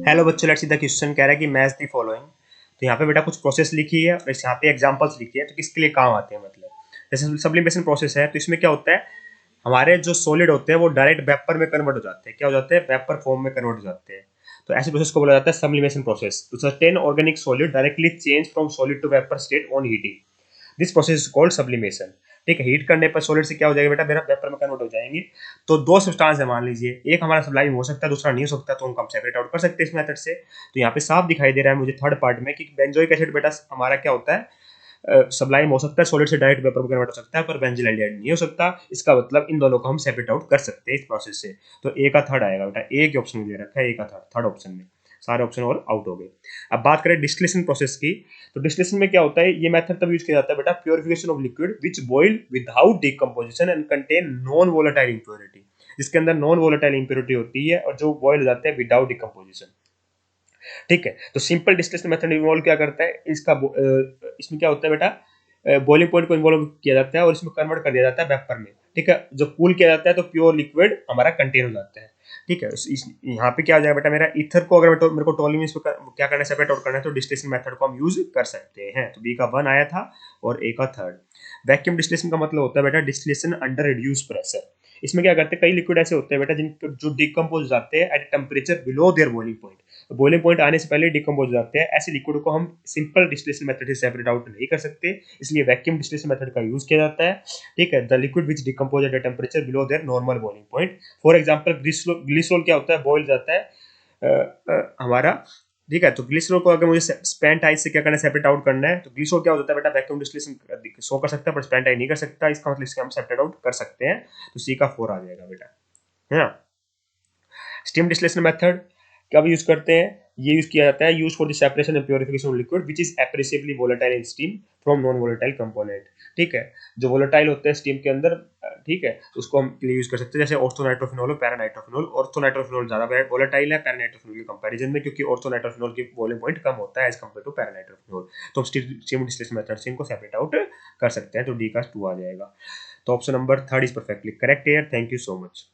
Hello बच्चों, let's see the question कह रहा है कि मैच द फॉलोइंग। तो यहाँ पे बेटा कुछ प्रोसेस लिखी है और यहाँ पे एग्जांपल्स लिखी है, तो किसके लिए काम आते हैं मतलब जैसे सब्लिमेशन प्रोसेस है। तो इसमें क्या होता है, हमारे जो सॉलिड होते हैं वो डायरेक्ट वेपर में कन्वर्ट हो जाते हैं। क्या हो जाते हैं? वेपर फॉर्म में कन्वर्ट हो जाते हैं। तो ऐसे प्रोसेस को बोला जाता है सब्लिमेशन प्रोसेस। तो certain organic solid directly change from solid to vapour state on heating. This process is called sublimation. ठीक है, हीट करने पर सॉलिड से क्या हो जाएगा बेटा, मेरा वेपर में कन्वर्ट हो जाएंगे। तो दो सब्सटेंस है, मान लीजिए एक हमारा सब्लाइम हो सकता है, दूसरा नहीं हो सकता, तो उनको हम सेपरेट आउट कर सकते हैं इस मेथड से। तो यहाँ पे साफ दिखाई दे रहा है मुझे थर्ड पार्ट में कि बेंजोइक एसिड बेटा हमारा क्या होता है, सब्लाइम हो सकता है, सॉलिड से डायरेक्ट वेपर में कन्वर्ट हो सकता है, पर बेंजिल एल्डिहाइड नहीं हो सकता। इसका मतलब इन दोनों को हम सेपरेट आउट कर सकते हैं इस प्रोसेस से। तो ए का थर्ड आएगा बेटा, ए के ऑप्शन में दे रखा है, ए का थर्ड, थर्ड ऑप्शन में सारे ऑप्शन और आउट हो गए। अब बात करें डिस्टिलेशन प्रोसेस की। तो डिस्टिलेशन में क्या होता है, ये मेथड तब यूज किया जाता है बेटा, purification of liquid which boil without decomposition and contain non volatile impurity. जिसके अंदर नॉन वोलेटाइल इंप्योरिटी होती है और जो बॉइल हो जाते हैं विदाउट डिकम्पोजिशन। ठीक है, तो सिंपल डिस्टिलेशन मेथड इन्वॉल्व क्या करता है, इसमें क्या होता है बेटा, बॉइलिंग पॉइंट को इन्वॉल्व किया जाता है और इसमें कन्वर्ट कर दिया जाता है वेपर में। ठीक है, जब कूल किया जाता है तो प्योर लिक्विड हमारा कंटेन हो जाता है। ठीक है, यहाँ पे क्या आ जाएगा बेटा, मेरा ईथर को अगर मेरे को टोल्यूमेंस क्या करना है, सेपरेट आउट करना है, तो डिस्टिलेशन मेथड को हम यूज कर सकते हैं। तो बी का वन आया था और ए का थर्ड। वैक्यूम डिस्टिलेशन का मतलब होता है बेटा डिस्टिलेशन अंडर रिड्यूस प्रेशर। इसमें क्या करते हैं, कई लिक्विड ऐसे होते हैं बेटा जिन जो डिकम्पोज जाते हैं at temperature below there boiling point. Boiling point आने से पहले डिकम्पोज हो जाते हैं। ऐसे लिक्विड को हम सिंपल डिस्टिलेशन मेथड से सेपरेट आउट नहीं कर सकते, इसलिए वैक्यूम डिस्टिलेशन मेथड का यूज किया जाता है। ठीक है, the liquid which decompose at temperature below there normal boiling point. For example glycerol क्या होता है, बॉइल जाता है हमारा। ठीक है, तो ग्लिसरॉल को अगर मुझे स्पैंट आइस से क्या करना है, सेपरेट आउट करना है, तो ग्लिसरॉल क्या होता है बेटा, वैक्यूम डिस्टिलेशन शो कर सकता है पर स्पैंट आइस नहीं कर सकता। इसका मतलब इससे हम सेपरेट आउट कर सकते हैं। तो सी का 4 आ जाएगा बेटा, है ना। स्टीम डिस्टिलेशन मेथड कब यूज करते हैं, ये यूज किया जाता है, use for the separation and purification of liquid which is appreciably volatile in steam from non volatile component. ठीक है, जो वोलेटाइल होते हैं स्टीम के अंदर, ठीक है, तो उसको हम यूज कर सकते हैं, जैसे ऑर्थोनाइट्रोफिनॉल और पैरानाइट्रोफिनॉल। ऑर्थोनाइट्रोफिनॉल ज्यादा वोलेटाइल है पैरानाइट्रोफिनॉल के कंपैरिजन में, क्योंकि ऑर्थोनाइट्रोफिनॉल की बॉइलिंग पॉइंट कम होता है एज कंपेयर टू पैरानाइट्रोफिनॉल। तो हम स्टीम डिस्टिलेशन मेथड से इनको सेपरेट आउट कर सकते हैं। तो डी का 2 आ जाएगा। तो option number third is perfectly correct here. Thank you so much.